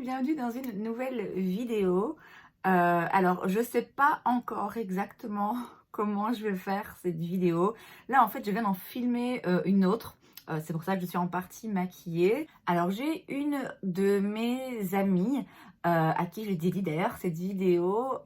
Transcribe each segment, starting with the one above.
bienvenue dans une nouvelle vidéo. Alors, je sais pas encore exactement comment je vais faire cette vidéo. Là, en fait, je viens d'en filmer une autre. C'est pour ça que je suis en partie maquillée. Alors, j'ai une de mes amies, à qui je dédie d'ailleurs cette vidéo,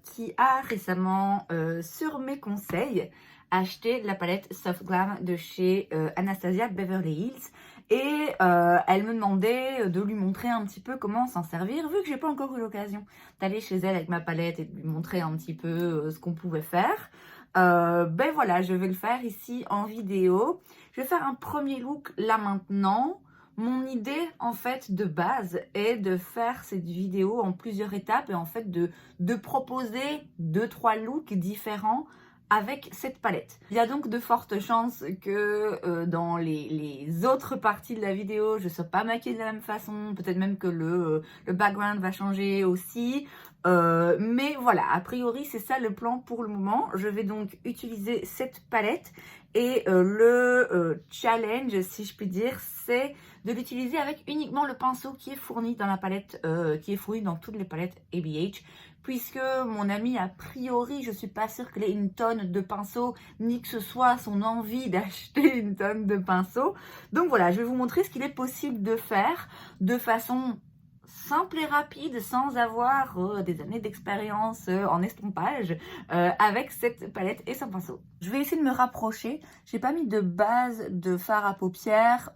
qui a récemment, sur mes conseils, acheté la palette Soft Glam de chez Anastasia Beverly Hills. Et elle me demandait de lui montrer un petit peu comment s'en servir, vu que j'ai pas encore eu l'occasion d'aller chez elle avec ma palette et de lui montrer un petit peu ce qu'on pouvait faire. Ben voilà, je vais le faire ici en vidéo. Je vais faire un premier look là maintenant. Mon idée en fait de base est de faire cette vidéo en plusieurs étapes et en fait de proposer 2-3 looks différents avec cette palette. Il y a donc de fortes chances que dans les autres parties de la vidéo, je ne sois pas maquillée de la même façon, peut-être même que le background va changer aussi. Mais voilà, a priori, c'est ça le plan pour le moment. Je vais donc utiliser cette palette et le challenge, si je puis dire, c'est de l'utiliser avec uniquement le pinceau qui est fourni dans la palette, qui est fourni dans toutes les palettes ABH. Puisque mon amie, a priori, je suis pas sûre qu'elle ait une tonne de pinceaux, ni que ce soit son envie d'acheter une tonne de pinceaux. Donc voilà, je vais vous montrer ce qu'il est possible de faire de façon simple et rapide, sans avoir des années d'expérience en estompage, avec cette palette et son pinceau. Je vais essayer de me rapprocher. J'ai pas mis de base de fard à paupières.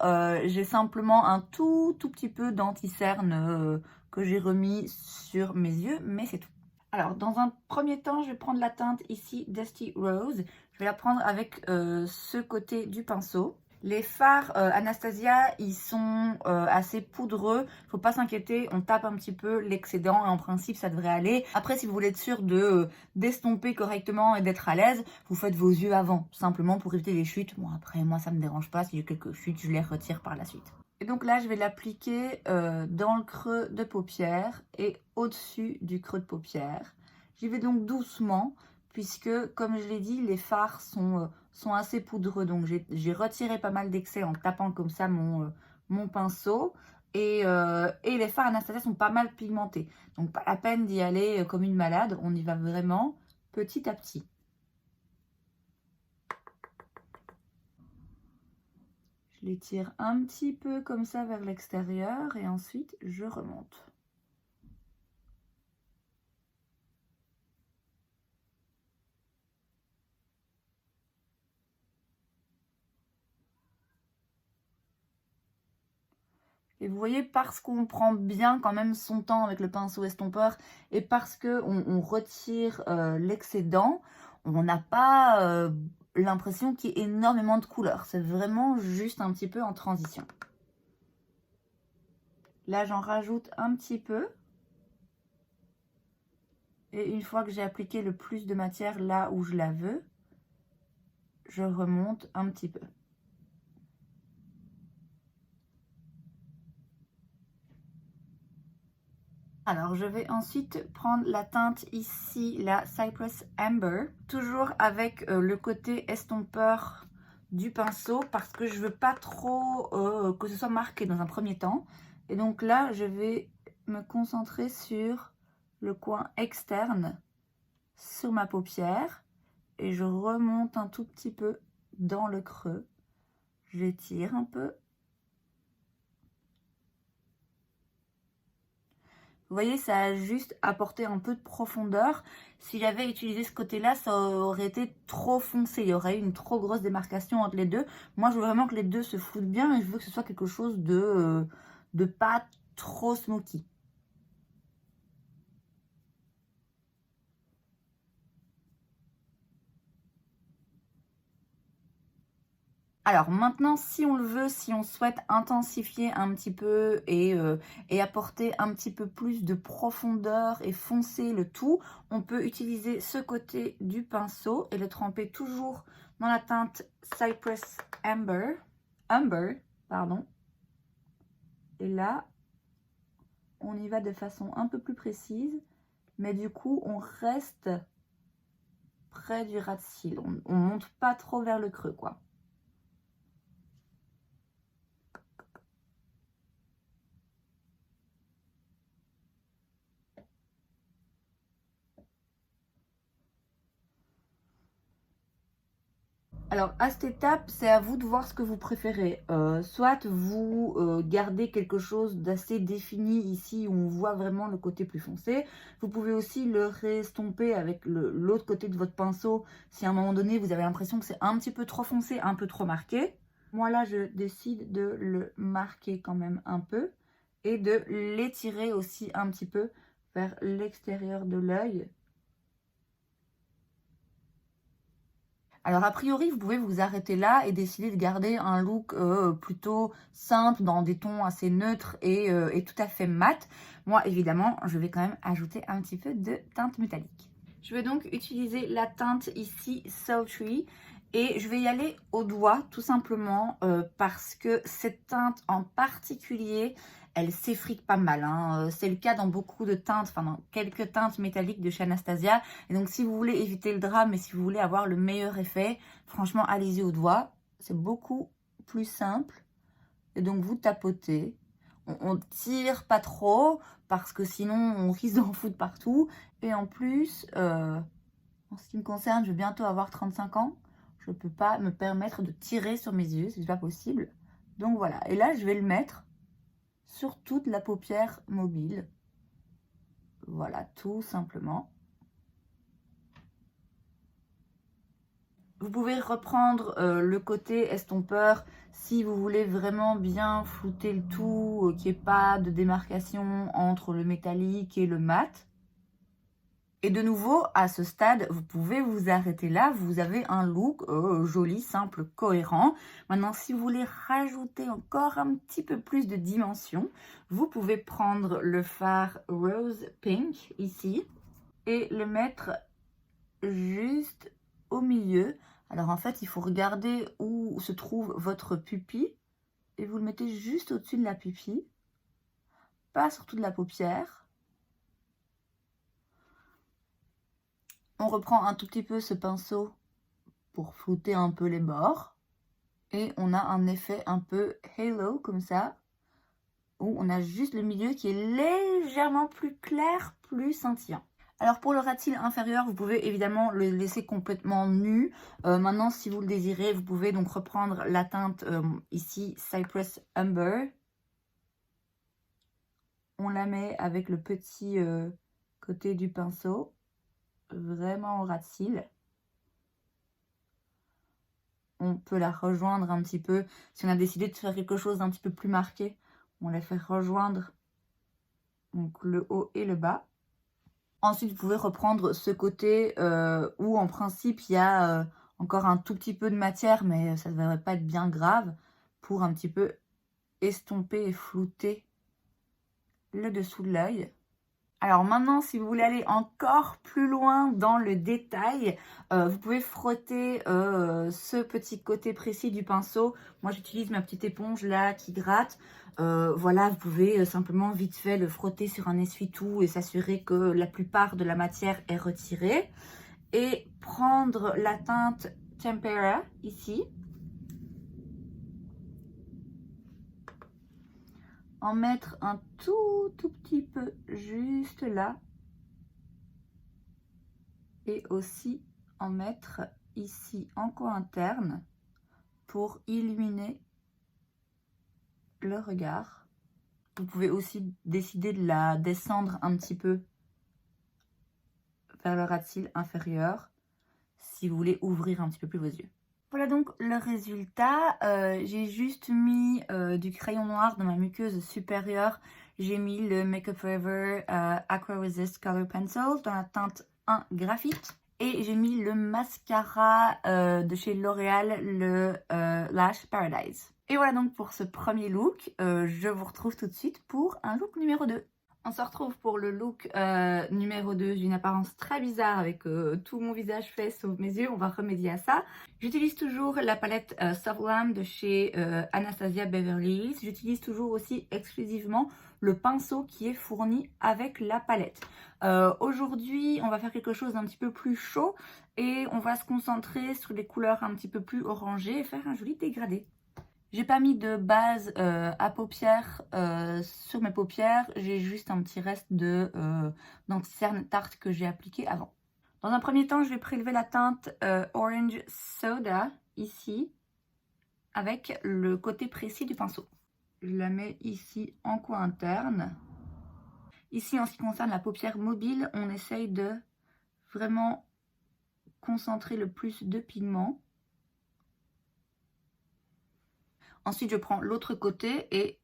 J'ai simplement un tout petit peu d'anti-cerne que j'ai remis sur mes yeux, mais c'est tout. Alors, dans un premier temps, je vais prendre la teinte ici Dusty Rose. Je vais la prendre avec ce côté du pinceau. Les fards Anastasia, ils sont assez poudreux. Faut pas s'inquiéter, on tape un petit peu l'excédent et en principe, ça devrait aller. Après, si vous voulez être sûr de d'estomper correctement et d'être à l'aise, vous faites vos yeux avant, simplement pour éviter les chutes. Bon, après, moi, ça me dérange pas. Si j'ai quelques chutes, je les retire par la suite. Et donc là, je vais l'appliquer dans le creux de paupière et au-dessus du creux de paupière. J'y vais donc doucement, puisque, comme je l'ai dit, les fards sont assez poudreux. Donc j'ai retiré pas mal d'excès en tapant comme ça mon pinceau. Et les fards Anastasia sont pas mal pigmentés. Donc pas la peine d'y aller comme une malade. On y va vraiment petit à petit. Je les tire un petit peu comme ça vers l'extérieur et ensuite je remonte. Et vous voyez, parce qu'on prend bien quand même son temps avec le pinceau estompeur et parce qu'on retire l'excédent, on n'a pas l'impression qu'il y ait énormément de couleurs. C'est vraiment juste un petit peu en transition. Là, j'en rajoute un petit peu. Et une fois que j'ai appliqué le plus de matière là où je la veux, je remonte un petit peu. Alors, je vais ensuite prendre la teinte ici, la Cypress Amber, toujours avec le côté estompeur du pinceau parce que je veux pas trop que ce soit marqué dans un premier temps. Et donc là, je vais me concentrer sur le coin externe, sur ma paupière, et je remonte un tout petit peu dans le creux. J'étire un peu. Vous voyez, ça a juste apporté un peu de profondeur. Si j'avais utilisé ce côté-là, ça aurait été trop foncé. Il y aurait eu une trop grosse démarcation entre les deux. Moi, je veux vraiment que les deux se floutent bien et je veux que ce soit quelque chose de pas trop smoky. Alors maintenant, si on le veut, si on souhaite intensifier un petit peu et apporter un petit peu plus de profondeur et foncer le tout, on peut utiliser ce côté du pinceau et le tremper toujours dans la teinte Cypress Amber, pardon. Et là, on y va de façon un peu plus précise, mais du coup, on reste près du ras de cils. On monte pas trop vers le creux, quoi. Alors, à cette étape, c'est à vous de voir ce que vous préférez. Soit vous gardez quelque chose d'assez défini ici, où on voit vraiment le côté plus foncé. Vous pouvez aussi le restomper avec l'autre côté de votre pinceau, si à un moment donné, vous avez l'impression que c'est un petit peu trop foncé, un peu trop marqué. Moi, là, je décide de le marquer quand même un peu et de l'étirer aussi un petit peu vers l'extérieur de l'œil. Alors a priori, vous pouvez vous arrêter là et décider de garder un look plutôt simple, dans des tons assez neutres et tout à fait mat. Moi, évidemment, je vais quand même ajouter un petit peu de teinte métallique. Je vais donc utiliser la teinte ici, Sultry, et je vais y aller au doigt, tout simplement, parce que cette teinte en particulier, elle s'effrite pas mal, hein. C'est le cas dans beaucoup de teintes, enfin dans quelques teintes métalliques de chez Anastasia. Et donc si vous voulez éviter le drame et si vous voulez avoir le meilleur effet, franchement allez-y au doigt. C'est beaucoup plus simple. Et donc vous tapotez. On tire pas trop parce que sinon on risque d'en foutre partout. Et en plus, en ce qui me concerne, je vais bientôt avoir 35 ans. Je ne peux pas me permettre de tirer sur mes yeux, c'est pas possible. Donc voilà, et là je vais le mettre sur toute la paupière mobile. Voilà, tout simplement. Vous pouvez reprendre le côté estompeur si vous voulez vraiment bien flouter le tout, qu'il n'y ait pas de démarcation entre le métallique et le mat. Et de nouveau, à ce stade, vous pouvez vous arrêter là. Vous avez un look joli, simple, cohérent. Maintenant, si vous voulez rajouter encore un petit peu plus de dimension, vous pouvez prendre le fard Rose Pink, ici, et le mettre juste au milieu. Alors, en fait, il faut regarder où se trouve votre pupille. Et vous le mettez juste au-dessus de la pupille, pas sur toute la paupière. On reprend un tout petit peu ce pinceau pour flouter un peu les bords. Et on a un effet un peu halo, comme ça, où on a juste le milieu qui est légèrement plus clair, plus scintillant. Alors pour le ras de cils inférieur, vous pouvez évidemment le laisser complètement nu. Maintenant, si vous le désirez, vous pouvez donc reprendre la teinte ici, Cypress Umber. On la met avec le petit côté du pinceau, vraiment au ras de cils. On peut la rejoindre un petit peu. Si on a décidé de faire quelque chose d'un petit peu plus marqué, on la fait rejoindre donc le haut et le bas. Ensuite, vous pouvez reprendre ce côté où en principe il y a encore un tout petit peu de matière, mais ça ne devrait pas être bien grave, pour un petit peu estomper et flouter le dessous de l'œil. Alors maintenant, si vous voulez aller encore plus loin dans le détail, vous pouvez frotter ce petit côté précis du pinceau. Moi, j'utilise ma petite éponge là qui gratte. Voilà, vous pouvez simplement vite fait le frotter sur un essuie-tout et s'assurer que la plupart de la matière est retirée. Et prendre la teinte Tempera ici. En mettre un tout petit peu juste là. Et aussi en mettre ici en coin interne pour illuminer le regard. Vous pouvez aussi décider de la descendre un petit peu vers le ras de cils inférieur si vous voulez ouvrir un petit peu plus vos yeux. Voilà donc le résultat. J'ai juste mis du crayon noir dans ma muqueuse supérieure. J'ai mis le Make Up Forever Aqua Resist Color Pencil dans la teinte 1 Graphite. Et j'ai mis le mascara de chez L'Oréal, le Lash Paradise. Et voilà donc pour ce premier look. Je vous retrouve tout de suite pour un look numéro 2. On se retrouve pour le look numéro 2. J'ai une apparence très bizarre avec tout mon visage fait sauf mes yeux. On va remédier à ça. J'utilise toujours la palette Soft Glam de chez Anastasia Beverly Hills. J'utilise toujours aussi exclusivement le pinceau qui est fourni avec la palette. Aujourd'hui, on va faire quelque chose d'un petit peu plus chaud et on va se concentrer sur les couleurs un petit peu plus orangées et faire un joli dégradé. J'ai pas mis de base à paupières sur mes paupières, j'ai juste un petit reste de d'anti-cerne tarte que j'ai appliqué avant. Dans un premier temps, je vais prélever la teinte Orange Soda, ici avec le côté précis du pinceau. Je la mets ici en coin interne. Ici, en ce qui concerne la paupière mobile, on essaye de vraiment concentrer le plus de pigments. Ensuite, je prends l'autre côté et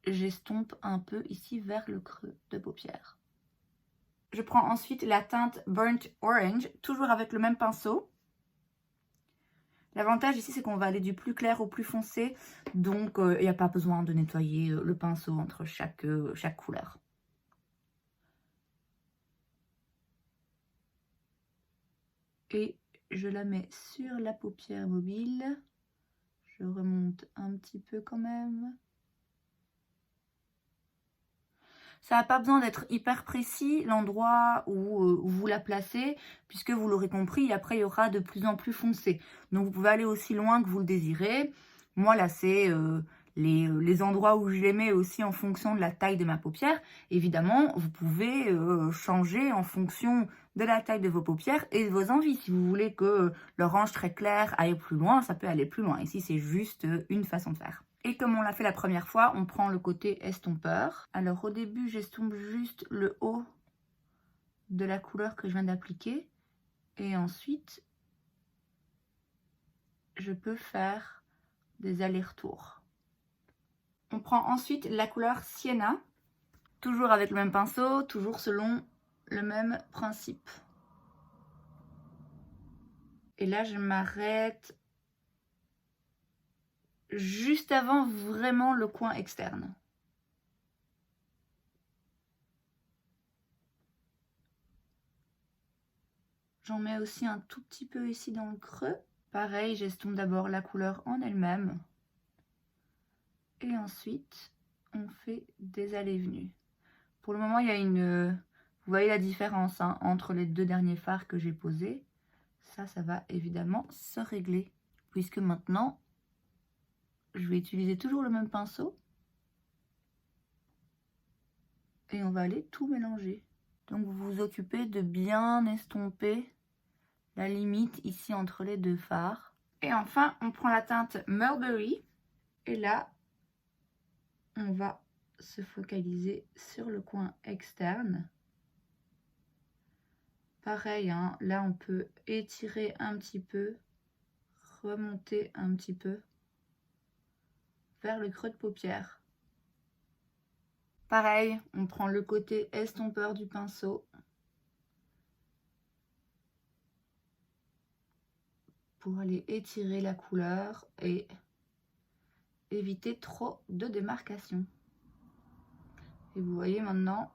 j'estompe un peu ici vers le creux de paupière. Je prends ensuite la teinte Burnt Orange, toujours avec le même pinceau. L'avantage ici, c'est qu'on va aller du plus clair au plus foncé, donc il n'y a pas besoin de nettoyer le pinceau entre chaque couleur. Et je la mets sur la paupière mobile. Je remonte un petit peu quand même. Ça n'a pas besoin d'être hyper précis l'endroit où vous la placez, puisque vous l'aurez compris, après il y aura de plus en plus foncé. Donc vous pouvez aller aussi loin que vous le désirez. Moi là c'est les endroits où je les mets aussi en fonction de la taille de ma paupière. Évidemment, vous pouvez changer en fonction de la taille de vos paupières et de vos envies. Si vous voulez que l'orange très clair aille plus loin, ça peut aller plus loin. Ici c'est juste une façon de faire. Et comme on l'a fait la première fois, on prend le côté estompeur. Alors au début, j'estompe juste le haut de la couleur que je viens d'appliquer. Et ensuite, je peux faire des allers-retours. On prend ensuite la couleur Sienna. Toujours avec le même pinceau, toujours selon le même principe. Et là, je m'arrête juste avant vraiment le coin externe. J'en mets aussi un tout petit peu ici dans le creux. Pareil, j'estompe d'abord la couleur en elle-même. Et ensuite, on fait des allées-venues. Pour le moment, il y a une... Vous voyez la différence hein, entre les deux derniers fards que j'ai posés. Ça va évidemment se régler. Puisque maintenant, je vais utiliser toujours le même pinceau. Et on va aller tout mélanger. Donc vous vous occupez de bien estomper la limite ici entre les deux fards. Et enfin, on prend la teinte Mulberry. Et là, on va se focaliser sur le coin externe. Pareil, hein, là on peut étirer un petit peu, remonter un petit peu vers le creux de paupière. Pareil, on prend le côté estompeur du pinceau pour aller étirer la couleur et éviter trop de démarcation. Et vous voyez maintenant,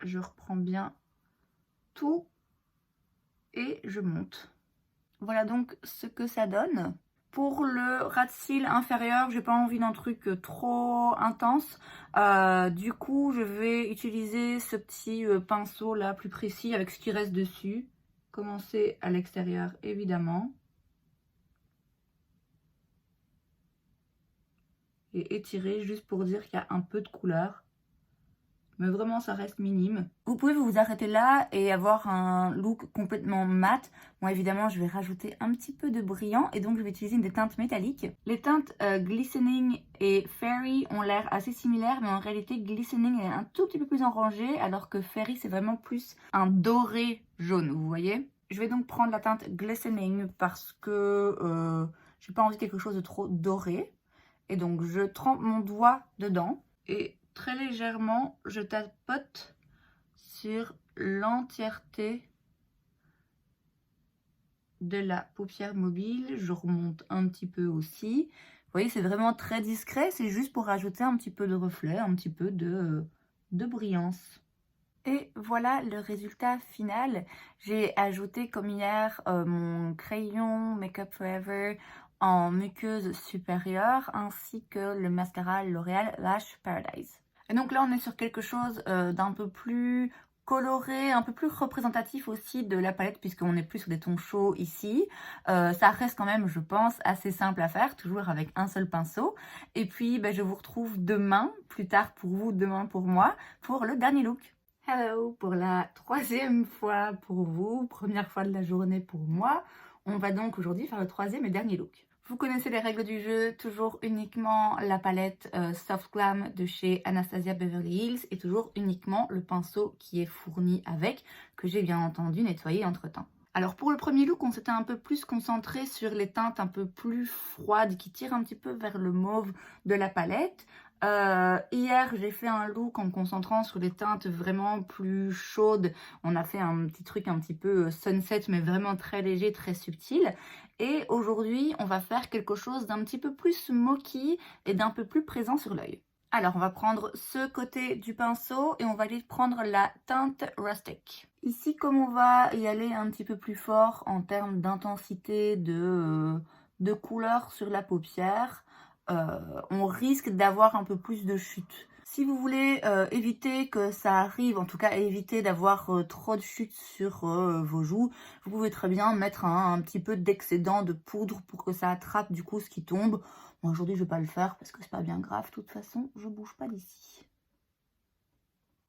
je reprends bien tout et je monte. Voilà donc ce que ça donne. Pour le ras de cils inférieur, j'ai pas envie d'un truc trop intense. Du coup, je vais utiliser ce petit pinceau là plus précis avec ce qui reste dessus. Commencer à l'extérieur évidemment. Et étirer juste pour dire qu'il y a un peu de couleur. Mais vraiment ça reste minime. Vous pouvez vous arrêter là et avoir un look complètement mat. Moi évidemment je vais rajouter un petit peu de brillant et donc je vais utiliser des teintes métalliques. Les teintes Glistening et Fairy ont l'air assez similaires, mais en réalité Glistening est un tout petit peu plus orangé alors que Fairy c'est vraiment plus un doré jaune, vous voyez. Je vais donc prendre la teinte Glistening parce que j'ai pas envie de quelque chose de trop doré. Et donc je trempe mon doigt dedans et très légèrement, je tapote sur l'entièreté de la paupière mobile. Je remonte un petit peu aussi. Vous voyez, c'est vraiment très discret. C'est juste pour rajouter un petit peu de reflet, un petit peu de brillance. Et voilà le résultat final. J'ai ajouté comme hier mon crayon Make Up Forever en muqueuse supérieure ainsi que le mascara L'Oréal Lash Paradise. Et donc là on est sur quelque chose d'un peu plus coloré, un peu plus représentatif aussi de la palette puisqu'on est plus sur des tons chauds ici. Ça reste quand même, je pense, assez simple à faire, toujours avec un seul pinceau. Et puis je vous retrouve demain, plus tard pour vous, demain pour moi, pour le dernier look. Hello, pour la troisième fois pour vous, première fois de la journée pour moi. On va donc aujourd'hui faire le troisième et dernier look. Vous connaissez les règles du jeu, toujours uniquement la palette Soft Glam de chez Anastasia Beverly Hills et toujours uniquement le pinceau qui est fourni avec, que j'ai bien entendu nettoyer entre temps. Alors pour le premier look, on s'était un peu plus concentré sur les teintes un peu plus froides qui tirent un petit peu vers le mauve de la palette. Hier, j'ai fait un look en me concentrant sur les teintes vraiment plus chaudes. On a fait un petit truc un petit peu sunset, mais vraiment très léger, très subtil. Et aujourd'hui, on va faire quelque chose d'un petit peu plus smoky et d'un peu plus présent sur l'œil. Alors, on va prendre ce côté du pinceau et on va aller prendre la teinte Rustic. Ici, comme on va y aller un petit peu plus fort en termes d'intensité de couleur sur la paupière, on risque d'avoir un peu plus de chute. Si vous voulez éviter que ça arrive, en tout cas éviter d'avoir trop de chute sur vos joues, vous pouvez très bien mettre un petit peu d'excédent de poudre pour que ça attrape du coup ce qui tombe. Bon, aujourd'hui je vais pas le faire parce que c'est pas bien grave, de toute façon je bouge pas d'ici.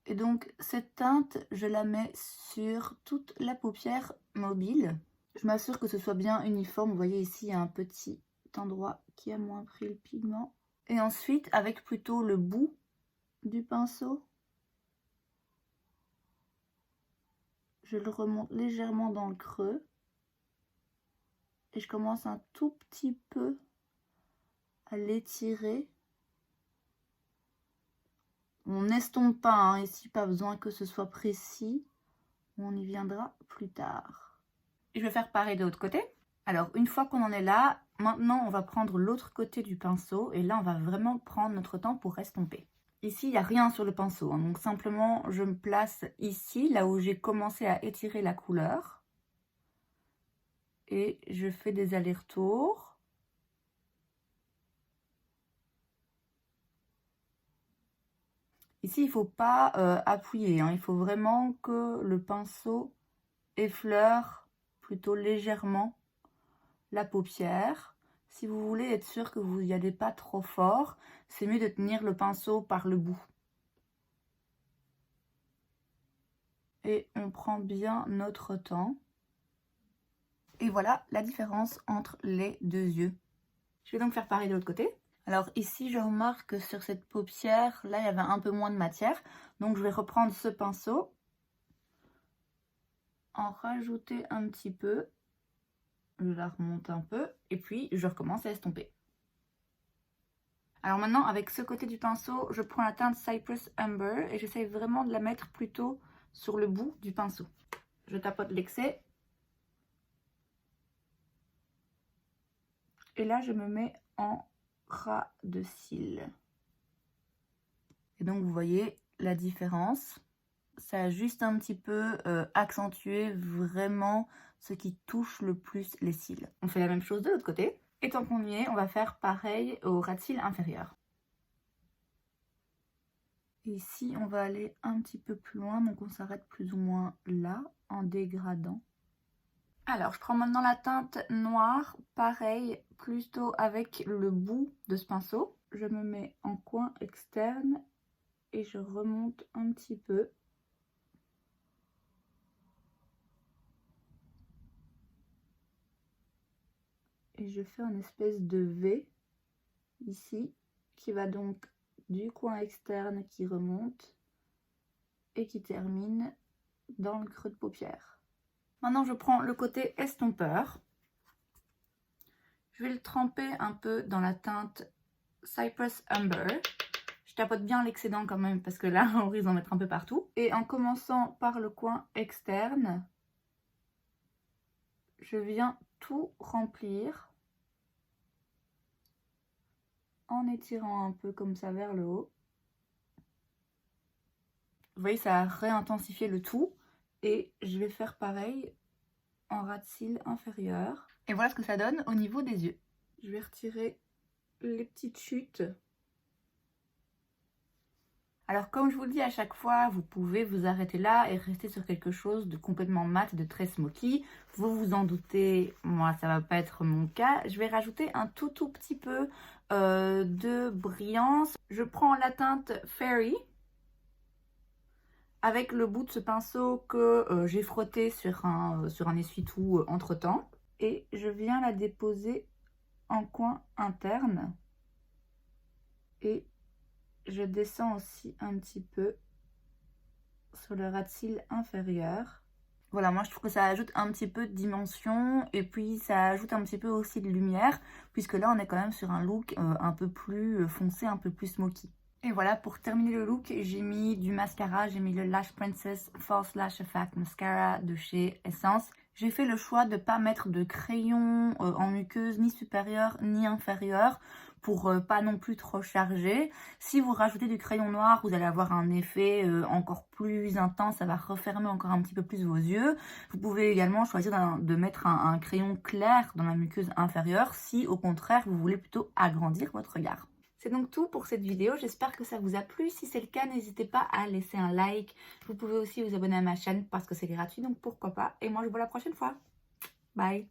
Et donc cette teinte, je la mets sur toute la paupière mobile. Je m'assure que ce soit bien uniforme. Vous voyez ici, il y a un petit endroit qui a moins pris le pigment. Et ensuite, avec plutôt le bout du pinceau, je le remonte légèrement dans le creux. Et je commence un tout petit peu à l'étirer. On n'estompe pas, hein, ici, pas besoin que ce soit précis. On y viendra plus tard. Et je vais faire pareil de l'autre côté. Alors, une fois qu'on en est là, maintenant, on va prendre l'autre côté du pinceau. Et là, on va vraiment prendre notre temps pour estomper. Ici, il n'y a rien sur le pinceau. Hein, donc, simplement, je me place ici, là où j'ai commencé à étirer la couleur. Et je fais des allers-retours. Ici, il ne faut pas appuyer. Hein, il faut vraiment que le pinceau effleure plutôt légèrement la paupière. Si vous voulez être sûr que vous n'y allez pas trop fort, c'est mieux de tenir le pinceau par le bout. Et on prend bien notre temps. Et voilà la différence entre les deux yeux. Je vais donc faire pareil de l'autre côté. Alors ici, je remarque que sur cette paupière, là, il y avait un peu moins de matière. Donc je vais reprendre ce pinceau, en rajouter un petit peu. Je la remonte un peu et puis je recommence à estomper. Alors maintenant, avec ce côté du pinceau, je prends la teinte Cypress Umber et j'essaye vraiment de la mettre plutôt sur le bout du pinceau. Je tapote l'excès. Et là, je me mets en ras de cils. Et donc, vous voyez la différence. Ça a juste un petit peu accentué vraiment ce qui touche le plus les cils. On fait la même chose de l'autre côté. Et tant qu'on y est, on va faire pareil au ras de cils inférieur. Et ici, on va aller un petit peu plus loin, donc on s'arrête plus ou moins là, en dégradant. Alors, je prends maintenant la teinte noire, pareil, plutôt avec le bout de ce pinceau. Je me mets en coin externe et je remonte un petit peu. Et je fais une espèce de V ici, qui va donc du coin externe qui remonte et qui termine dans le creux de paupière. Maintenant, je prends le côté estompeur. Je vais le tremper un peu dans la teinte Cypress Umber. Je tapote bien l'excédent quand même parce que là, on risque d'en mettre un peu partout. Et en commençant par le coin externe, je viens tout remplir en étirant un peu comme ça vers le haut. Vous voyez, ça a réintensifié le tout. Et je vais faire pareil en ras de cils inférieur. Et voilà ce que ça donne au niveau des yeux. Je vais retirer les petites chutes. Alors comme je vous le dis à chaque fois, vous pouvez vous arrêter là et rester sur quelque chose de complètement mat, de très smoky. Vous vous en doutez, moi ça va pas être mon cas. Je vais rajouter un tout petit peu de brillance. Je prends la teinte Fairy avec le bout de ce pinceau que j'ai frotté sur un essuie-tout entre-temps. Et je viens la déposer en coin interne. Et je descends aussi un petit peu sur le ras de cils inférieur. Voilà, moi je trouve que ça ajoute un petit peu de dimension et puis ça ajoute un petit peu aussi de lumière, puisque là on est quand même sur un look un peu plus foncé, un peu plus smoky. Et voilà, pour terminer le look, j'ai mis du mascara, j'ai mis le Lash Princess False Lash Effect Mascara de chez Essence. J'ai fait le choix de ne pas mettre de crayon en muqueuse, ni supérieur ni inférieur, pour pas non plus trop chargé. Si vous rajoutez du crayon noir, vous allez avoir un effet encore plus intense, ça va refermer encore un petit peu plus vos yeux. Vous pouvez également choisir de mettre un crayon clair dans la muqueuse inférieure, si au contraire vous voulez plutôt agrandir votre regard. C'est donc tout pour cette vidéo, j'espère que ça vous a plu. Si c'est le cas, n'hésitez pas à laisser un like. Vous pouvez aussi vous abonner à ma chaîne parce que c'est gratuit, donc pourquoi pas. Et moi, je vous vois la prochaine fois. Bye!